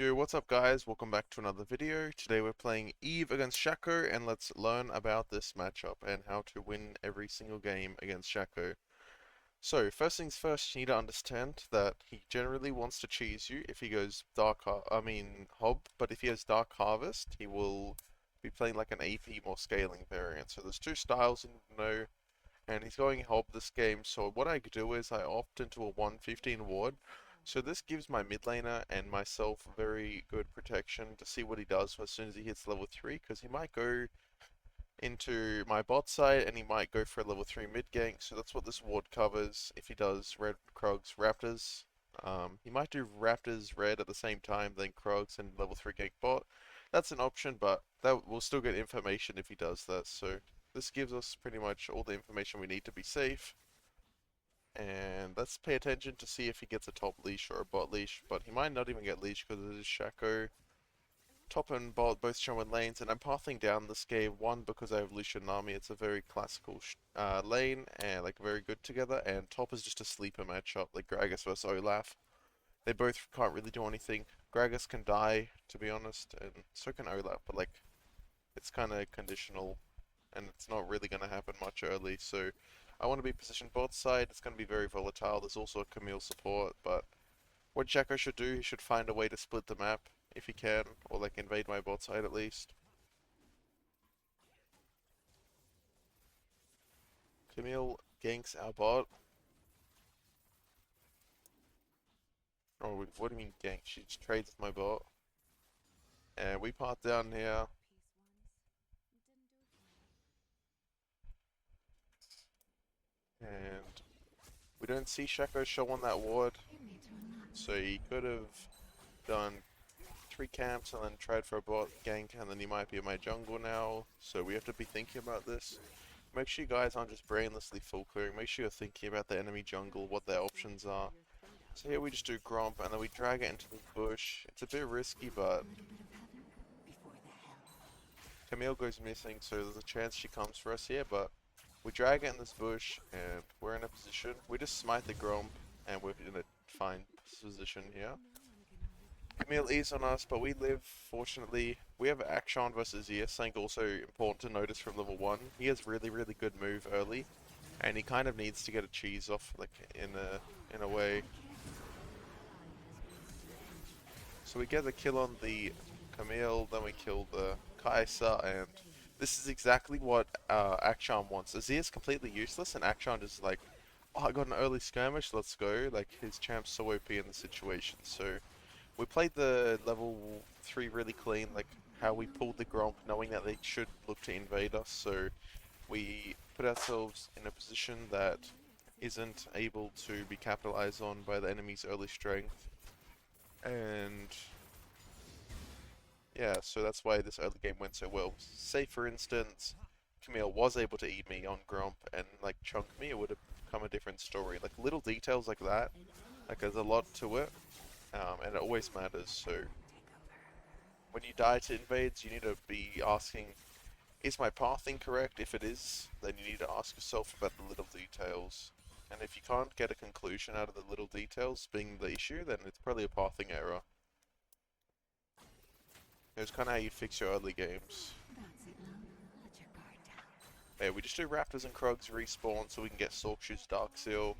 Yo, what's up guys? Welcome back to another video. Today we're playing Eve against Shaco and let's learn about this matchup and how to win every single game against Shaco. So, first things first, you need to understand that he generally wants to cheese you if he goes Hob, but if he has Dark Harvest, he will be playing like an AP more scaling variant. So there's two styles you need to know, and he's going Hob this game, so what I do is I opt into a 115 ward. So this gives my mid laner and myself very good protection to see what he does as soon as he hits level 3, because he might go into my bot side and he might go for a level 3 mid gank, so that's what this ward covers if he does red Krogs Raptors. He might do Raptors red at the same time, then Krogs and level 3 gank bot. That's an option, but that will still get information if he does that, so this gives us pretty much all the information we need to be safe. And let's pay attention to see if he gets a top leash or a bot leash, but he might not even get leash because it is Shaco. Top and bot both showing lanes, and I'm pathing down this game, one because I have Lucian Nami, it's a very classical lane, and like very good together, and top is just a sleeper matchup, like Gragas versus Olaf. They both can't really do anything. Gragas can die, to be honest, and so can Olaf, but like, it's kind of conditional, and it's not really going to happen much early, so I want to be positioned bot side. It's going to be very volatile. There's also a Camille support, but what Jacko should do, he should find a way to split the map if he can, or like invade my bot side at least. Camille ganks our bot. Oh, what do you mean gank? She just trades with my bot. And we part down here. And we don't see Shaco show on that ward. So he could have done 3 camps and then tried for a bot gank, and then he might be in my jungle now. So we have to be thinking about this. Make sure you guys aren't just brainlessly full clearing. Make sure you're thinking about the enemy jungle, what their options are. So here we just do Gromp and then we drag it into the bush. It's a bit risky, but Camille goes missing, so there's a chance she comes for us here, but we drag it in this bush and we're in a position. We just smite the Gromp and we're in a fine position here. Camille is on us, but we live, fortunately. We have Akshan versus Zeus, something also important to notice from level 1. He has really good move early, and he kind of needs to get a cheese off, like, in a way. So we get the kill on the Camille, then we kill the Kai'Sa, and this is exactly what Akshan wants. Azir is completely useless, and Akshan is like, oh, I got an early skirmish, let's go. Like, his champ's so OP in the situation, so we played the level 3 really clean, like how we pulled the Gromp knowing that they should look to invade us, so we put ourselves in a position that isn't able to be capitalized on by the enemy's early strength. And yeah, so that's why this early game went so well. Say for instance, Camille was able to eat me on Gromp and like chunk me, it would have become a different story. Like little details like that, like there's a lot to it, and it always matters. So when you die to invades, you need to be asking, is my path incorrect? If it is, then you need to ask yourself about the little details. And if you can't get a conclusion out of the little details being the issue, then it's probably a pathing error. It's kind of how you fix your early games. Yeah, we just do Raptors and Krogs respawn so we can get Soloq's Dark Seal,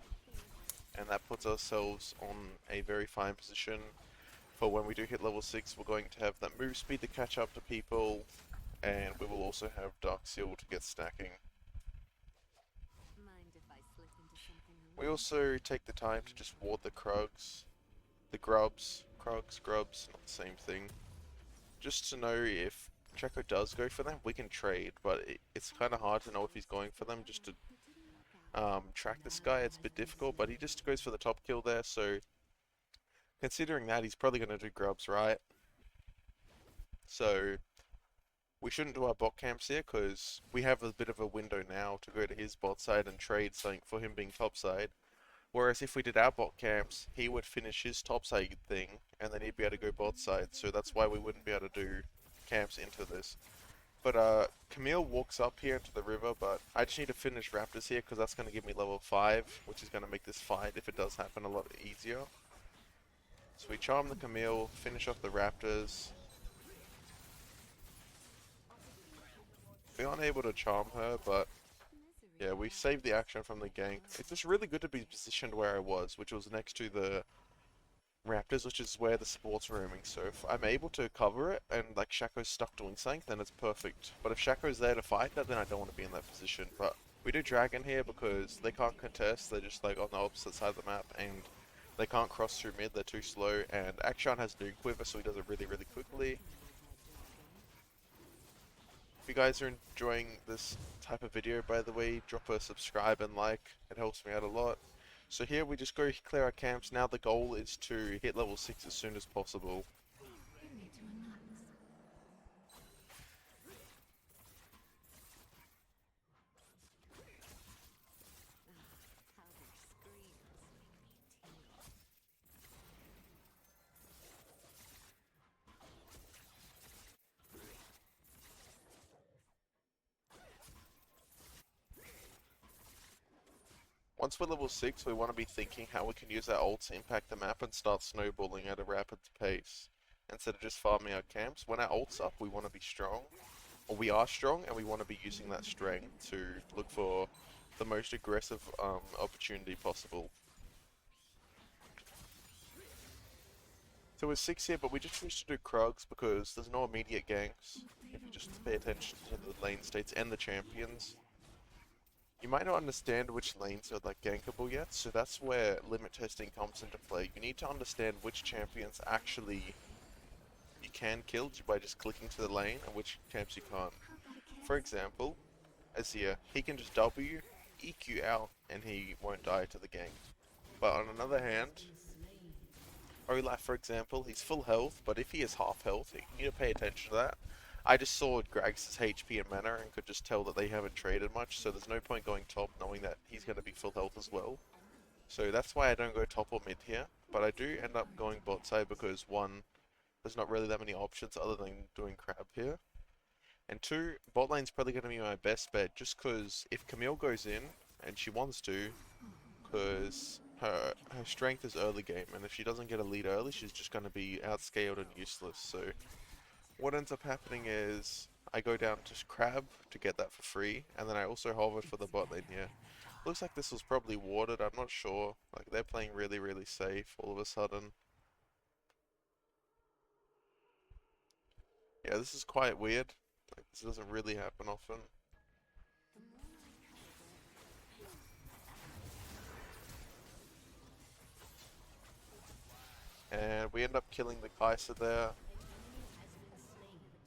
and that puts ourselves on a very fine position for when we do hit level 6. We're going to have that move speed to catch up to people, and we will also have Dark Seal to get stacking. We also take the time to just ward the Krogs, the Grubs, Krogs, Grubs, not the same thing, just to know if Checo does go for them, we can trade, but it's kind of hard to know if he's going for them just to track this guy. It's a bit difficult, but he just goes for the top kill there, so considering that, he's probably going to do Grubs, right? So we shouldn't do our bot camps here because we have a bit of a window now to go to his bot side and trade something for him being top side. Whereas if we did our bot camps, he would finish his top side thing and then he'd be able to go bot side, so that's why we wouldn't be able to do camps into this. But Camille walks up here into the river, but I just need to finish Raptors here because that's going to give me level 5, which is going to make this fight, if it does happen, a lot easier. So we charm the Camille, finish off the Raptors. We aren't able to charm her, but yeah, we saved the action from the gank. It's just really good to be positioned where I was, which was next to the Raptors, which is where the support's roaming. So if I'm able to cover it and like Shaco's stuck doing something, then it's perfect. But if Shaco's there to fight that, then I don't want to be in that position. But we do Dragon here because they can't contest, they're just like on the opposite side of the map and they can't cross through mid, they're too slow, and Akshan has Noon Quiver, so he does it really, really quickly. If you guys are enjoying this type of video, by the way, drop a subscribe and like, it helps me out a lot. So here we just go clear our camps. Now the goal is to hit level 6 as soon as possible. Once we're level 6, we want to be thinking how we can use our ult to impact the map and start snowballing at a rapid pace, instead of just farming our camps. When our ult's up, we want to be strong, or we are strong, and we want to be using that strength to look for the most aggressive opportunity possible. So we're 6 here, but we just choose to do Krugs because there's no immediate ganks. If you just pay attention to the lane states and the champions. You might not understand which lanes are like gankable yet, so that's where limit testing comes into play. You need to understand which champions actually you can kill by just clicking to the lane and which champs you can't. For example, Azir, he can just W, EQ out, and he won't die to the gank. But on another hand, Olaf, for example, he's full health, but if he is half health, you need to pay attention to that. I just saw Gragas' HP and mana and could just tell that they haven't traded much, so there's no point going top knowing that he's going to be full health as well. So that's why I don't go top or mid here, but I do end up going bot side because one, there's not really that many options other than doing crab here. And two, bot lane's probably going to be my best bet just because if Camille goes in, and she wants to, because her strength is early game, and if she doesn't get a lead early, she's just going to be outscaled and useless. So what ends up happening is I go down to crab to get that for free, and then I also hover for the bot lane here. Looks like this was probably warded, I'm not sure. Like, they're playing really, really safe all of a sudden. Yeah, this is quite weird. Like, this doesn't really happen often. And we end up killing the Kai'Sa there.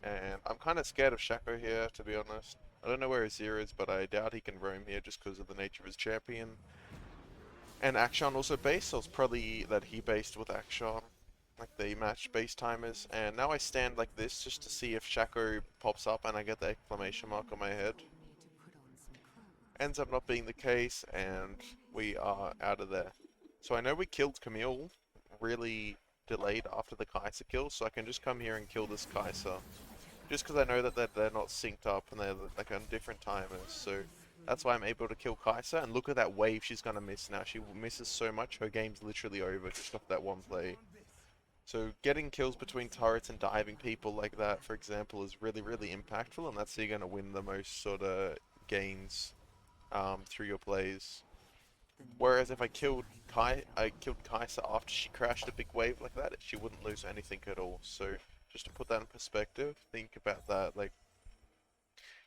And I'm kind of scared of Shaco here, to be honest. I don't know where Azir is, but I doubt he can roam here just because of the nature of his champion. And Akshan also based, so it's probably that he based with Akshan. Like the match base timers. And now I stand like this just to see if Shaco pops up and I get the exclamation mark on my head. Ends up not being the case, and we are out of there. So I know we killed Camille really delayed after the Kai'Sa kill, so I can just come here and kill this Kai'Sa. Just because I know that they're not synced up and they're like on different timers, so that's why I'm able to kill Kai'Sa. And look at that wave she's gonna miss now. She misses so much, her game's literally over just off that one play. So getting kills between turrets and diving people like that, for example, is really, really impactful, and that's how you're gonna win the most sort of games through your plays. Whereas if I killed Kai'Sa after she crashed a big wave like that, she wouldn't lose anything at all. So just to put that in perspective, think about that. Like,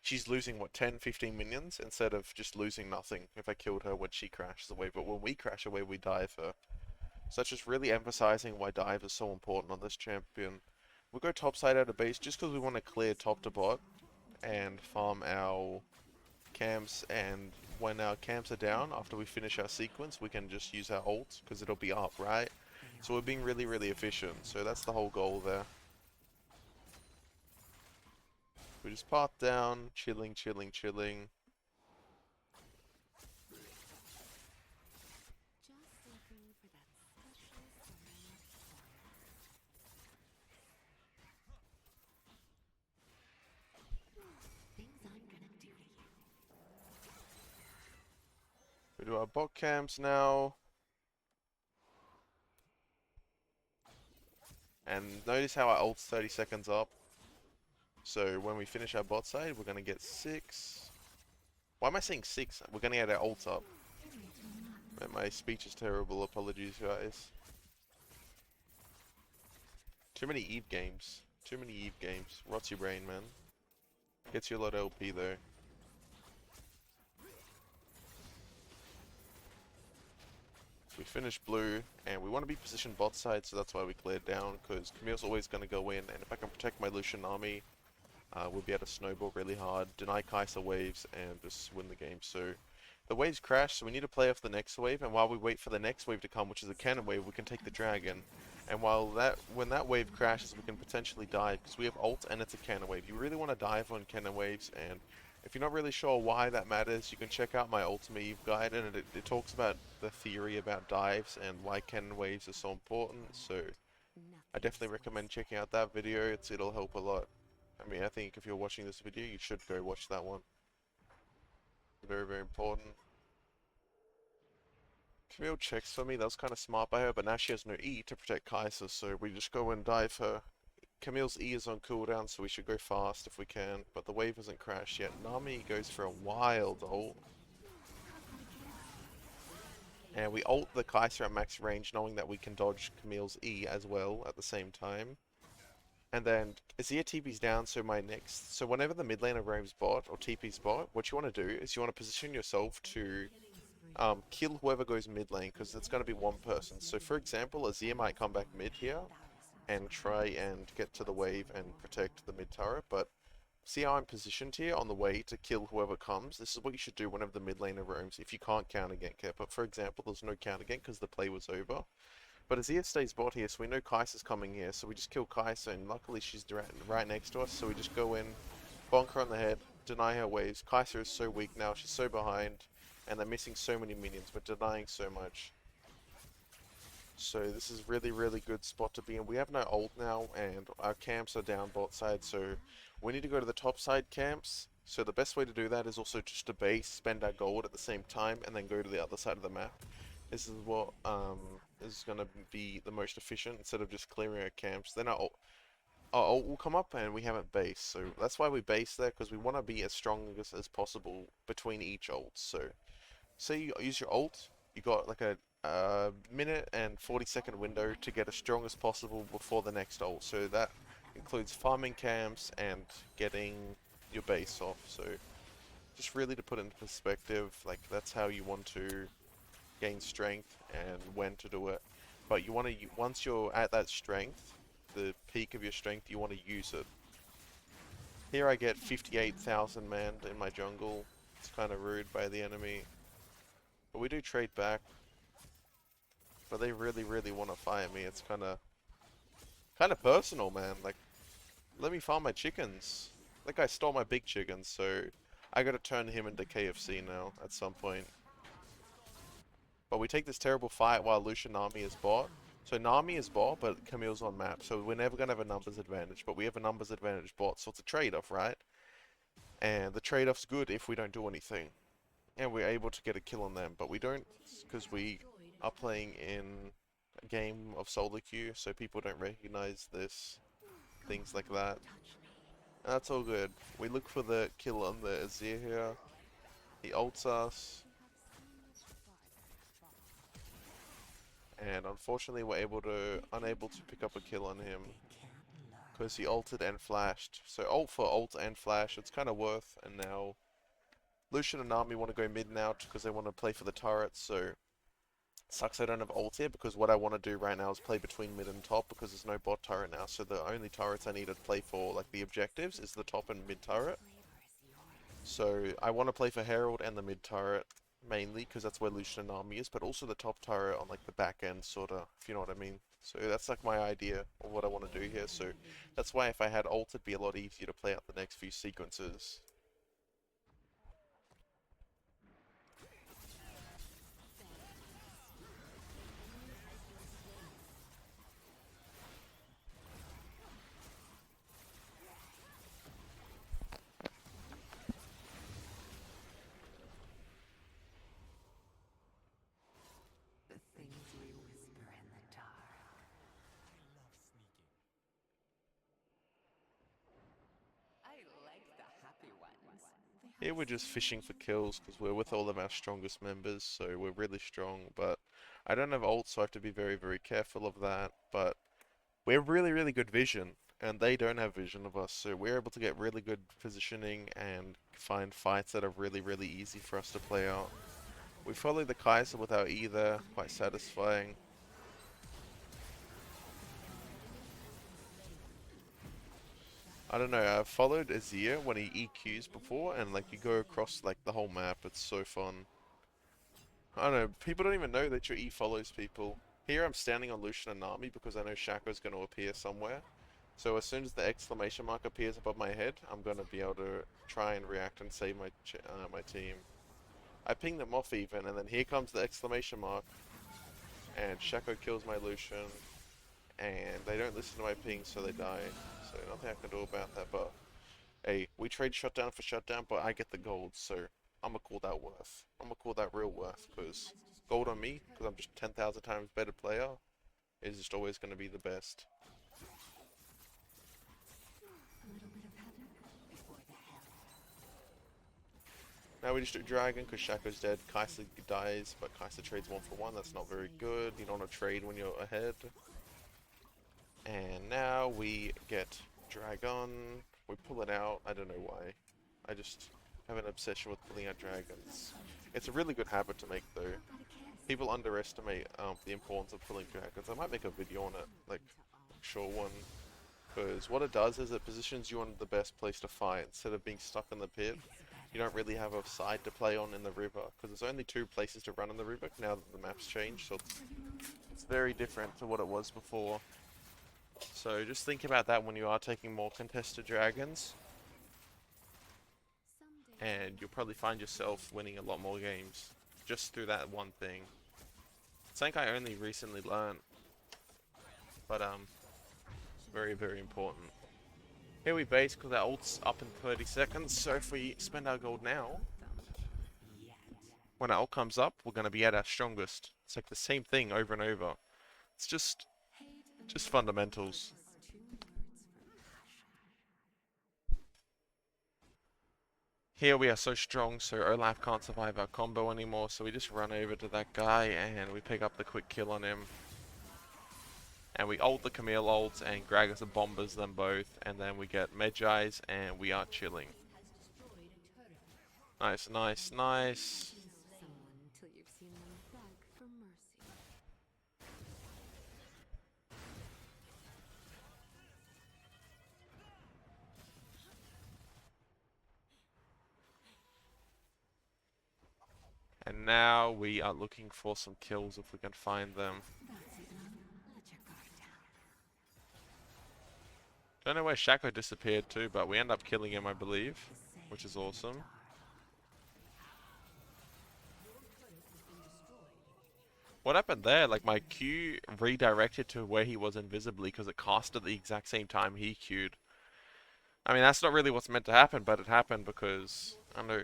she's losing what, 10, 15 minions instead of just losing nothing if I killed her when she crashes a wave. But when we crash a wave, we dive her. So that's just really emphasizing why dive is so important on this champion. We'll go top side out of base just because we want to clear top to bot and farm our camps, and when our camps are down, after we finish our sequence, we can just use our ult, because it'll be up, right? So we're being really, really efficient, so that's the whole goal there. We just path down, chilling, chilling, chilling. We do our bot camps now. And notice how our ult's 30 seconds up. So when we finish our bot side, we're going to get 6. Why am I saying 6? We're going to get our ults up. Man, my speech is terrible. Apologies, guys. Too many Eve games. Too many Eve games. Rots your brain, man. Gets you a lot of LP, though. We finished blue, and we want to be positioned bot side, so that's why we cleared down, because Camille's always going to go in, and if I can protect my Lucian army, we'll be able to snowball really hard, deny Kai'Sa waves, and just win the game. So the waves crash, so we need to play off the next wave, and while we wait for the next wave to come, which is a cannon wave, we can take the dragon. And when that wave crashes, we can potentially dive, because we have ult and it's a cannon wave. You really want to dive on cannon waves, and if you're not really sure why that matters, you can check out my Ultimate Eve guide, and it talks about the theory about dives and why cannon waves are so important, so I definitely recommend checking out that video. It'll help a lot. I mean, I think if you're watching this video, you should go watch that one. Very, very important. Camille checks for me, that was kind of smart by her, but now she has no E to protect Kai'Sa, so we just go and dive her. Camille's E is on cooldown, so we should go fast if we can, but the wave hasn't crashed yet. Nami goes for a wild ult. And we ult the Kai'Sa at max range, knowing that we can dodge Camille's E as well at the same time. And then Azir TP's down, so whenever the mid laner roams bot or TP's bot, what you want to do is you want to position yourself to kill whoever goes mid lane, because it's going to be one person. So for example, Azir might come back mid here and try and get to the wave and protect the mid turret, but see how I'm positioned here on the way to kill whoever comes? This is what you should do whenever the mid laner roams, if you can't counter gank it. But for example, there's no counter gank because the play was over. But Azir stays bot here, so we know Kai'Sa's coming here, so we just kill Kai'Sa, and luckily she's right next to us, so we just go in, bonk her on the head, deny her waves. Kai'Sa is so weak now, she's so behind, and they're missing so many minions, but denying so much. So this is really, really good spot to be in. We have no ult now, and our camps are down bot side, so we need to go to the top side camps. So the best way to do that is also just to base, spend our gold at the same time, and then go to the other side of the map. This is what is going to be the most efficient, instead of just clearing our camps. Then our ult will come up, and we haven't base. So that's why we base there, because we want to be as strong as possible between each ult. So say you use your ult, you got like a minute and 40-second window to get as strong as possible before the next ult. So that includes farming camps and getting your base off. So just really to put into perspective, like that's how you want to gain strength and when to do it. But you want to, once you're at that strength, the peak of your strength, you want to use it. Here I get 58,000 man in my jungle. It's kind of rude by the enemy. But we do trade back. But they really, really want to fight me. It's kind of personal, man. Like, let me farm my chickens. That guy stole my big chickens, so I gotta turn him into KFC now at some point. But we take this terrible fight while Lucian Nami is bot. So Nami is bot, but Camille's on map. So we're never gonna have a numbers advantage, but we have a numbers advantage bot. So it's a trade-off, right? And the trade-off's good if we don't do anything. And we're able to get a kill on them, but we don't, because we are playing in a game of solo queue, so people don't recognize this, things like that. And that's all good. We look for the kill on the Azir here. He ults us. And unfortunately we're unable to pick up a kill on him, because he ulted and flashed. So ult for ult and flash, it's kind of worth, and now Lucian and Nami want to go mid now because they want to play for the turrets, so sucks I don't have ult here, because what I want to do right now is play between mid and top, because there's no bot turret now, so the only turrets I need to play for, like the objectives, is the top and mid turret. So I want to play for Herald and the mid turret, mainly, because that's where Lucian and Nami is, but also the top turret on like the back end, sorta, if you know what I mean. So that's like my idea of what I want to do here, so that's why if I had ult, it'd be a lot easier to play out the next few sequences. The things we whisper in the dark. Here we're just fishing for kills because we're with all of our strongest members, so we're really strong, but I don't have ult, so I have to be very, very careful of that, but we're really, really good vision, and they don't have vision of us, so we're able to get really good positioning and find fights that are really, really easy for us to play out. We follow the Kaiser with our E there, quite satisfying. I don't know, I've followed Azir when he EQs before, and like you go across like the whole map, it's so fun. I don't know, people don't even know that your E follows people. Here I'm standing on Lucian and Nami because I know Shaco's going to appear somewhere. So as soon as the exclamation mark appears above my head, I'm going to be able to try and react and save my team. I ping them off even, and then here comes the exclamation mark, and Shaco kills my Lucian, and they don't listen to my ping, so they die. So nothing I can do about that, but hey, we trade shutdown for shutdown, but I get the gold, so I'm gonna call that worth. I'm gonna call that real worth, because gold on me, because I'm just 10,000 times better player, is just always gonna be the best. Now we just do Dragon because Shaco's dead. Kai'Sa dies, but Kai'Sa trades 1 for 1. That's not very good. You don't want to trade when you're ahead. And now we get Dragon. We pull it out. I don't know why. I just have an obsession with pulling out dragons. It's a really good habit to make though. People underestimate the importance of pulling dragons. I might make a video on it, like short one. Because what it does is it positions you on the best place to fight instead of being stuck in the pit. You don't really have a side to play on in the river because there's only 2 places to run in the river now that the map's changed, so it's very different to what it was before. So just think about that when you are taking more contested dragons, and you'll probably find yourself winning a lot more games just through that one thing. It's something I only recently learned, but very, very important. Here we base because our ult's up in 30 seconds, so if we spend our gold now, when our ult comes up, we're going to be at our strongest. It's like the same thing over and over. It's just fundamentals. Here we are so strong, so Olaf can't survive our combo anymore, so we just run over to that guy and we pick up the quick kill on him. And we ult the Camille ults and Gragas bombers them both, and then we get Medjai's and we are chilling. Nice, nice, nice. And now we are looking for some kills if we can find them. Don't know where Shaco disappeared to, but we end up killing him, I believe, which is awesome. What happened there? Like my Q redirected to where he was invisibly because it cast at the exact same time he Q'd. I mean, that's not really what's meant to happen, but it happened because, I don't know,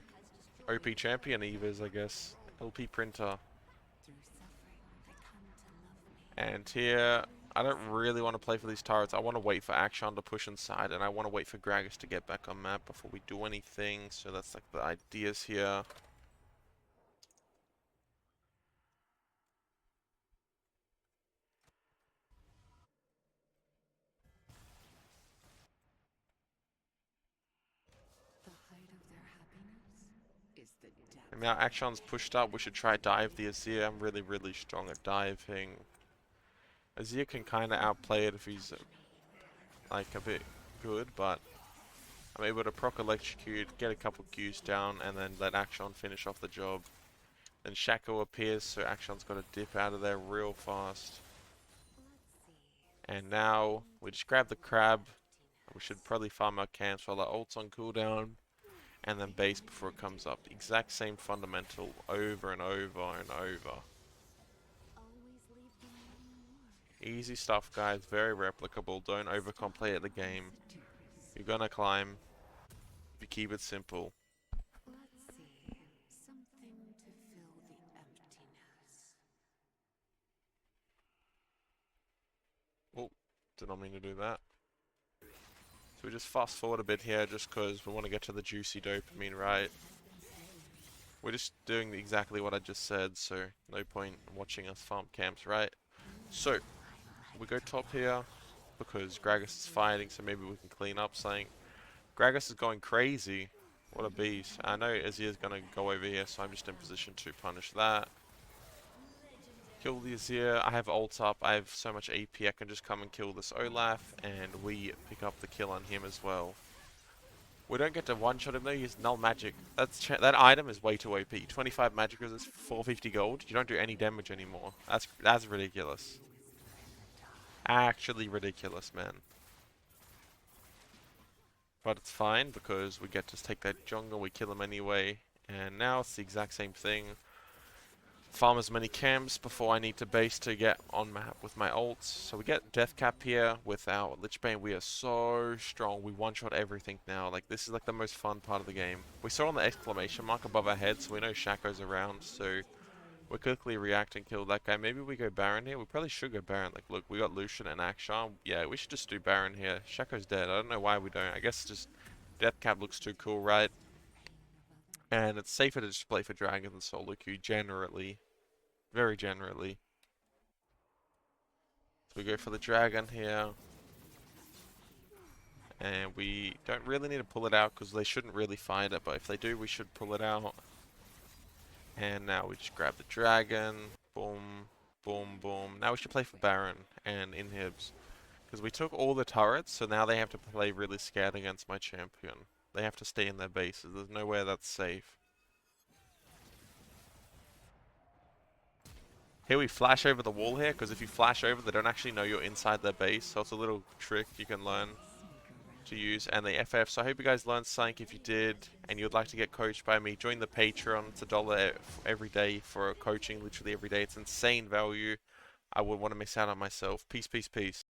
OP champion Eve is, I guess. LP printer. And here, I don't really want to play for these turrets. I want to wait for Akshan to push inside, and I want to wait for Gragas to get back on map before we do anything. So that's like the ideas here. And now Akshan's pushed up. We should try dive the Azir. I'm really, really strong at diving. Azir can kind of outplay it if he's like a bit good, but I'm able to proc electrocute, get a couple Qs down, and then let Akshan finish off the job. Then Shaco appears, so Akshan's got to dip out of there real fast. And now we just grab the crab. We should probably farm our camps while our ult's on cooldown, and then base before it comes up. Exact same fundamental over and over and over. Easy stuff, guys. Very replicable. Don't overcomplicate the game. You're gonna climb if you keep it simple. Oh, did not mean to do that. So we just fast forward a bit here just because we want to get to the juicy dopamine, right? We're just doing exactly what I just said, so no point in watching us farm camps, right? So, we go top here because Gragas is fighting, so maybe we can clean up something. Gragas is going crazy. What a beast. I know Azir's going to go over here, so I'm just in position to punish that. Kill the Azir. I have ult up. I have so much AP. I can just come and kill this Olaf, and we pick up the kill on him as well. We don't get to one-shot him though. He's null magic. That item is way too OP. 25 magic resist, 450 gold. You don't do any damage anymore. That's ridiculous. Actually ridiculous, man. But it's fine because we get to take that jungle. We kill him anyway, and now it's the exact same thing. Farm as many camps before I need to base to get on map with my ults. So we get death cap here with our Lich Bane. We are so strong. We one-shot everything now. Like, this is like the most fun part of the game. We saw on the exclamation mark above our heads, so we know Shaco's around. So we quickly react and kill that guy. Maybe we go Baron here. We probably should go Baron. Like, look, we got Lucian and Akshar. Yeah, we should just do Baron here. Shaco's dead. I don't know why we don't. I guess just death cap looks too cool, right? And it's safer to just play for Dragon than Soloq generally. Very generally. So we go for the Dragon here. And we don't really need to pull it out because they shouldn't really find it. But if they do, we should pull it out. And now we just grab the Dragon. Boom, boom, boom. Now we should play for Baron and inhibs. Because we took all the turrets, so now they have to play really scared against my champion. They have to stay in their bases. There's nowhere that's safe. Here we flash over the wall here, because if you flash over, they don't actually know you're inside their base. So it's a little trick you can learn to use. And the FF. So I hope you guys learned something. If you did, and you'd like to get coached by me, join the Patreon. It's $1 every day for coaching, literally every day. It's insane value. I wouldn't want to miss out on myself. Peace, peace, peace.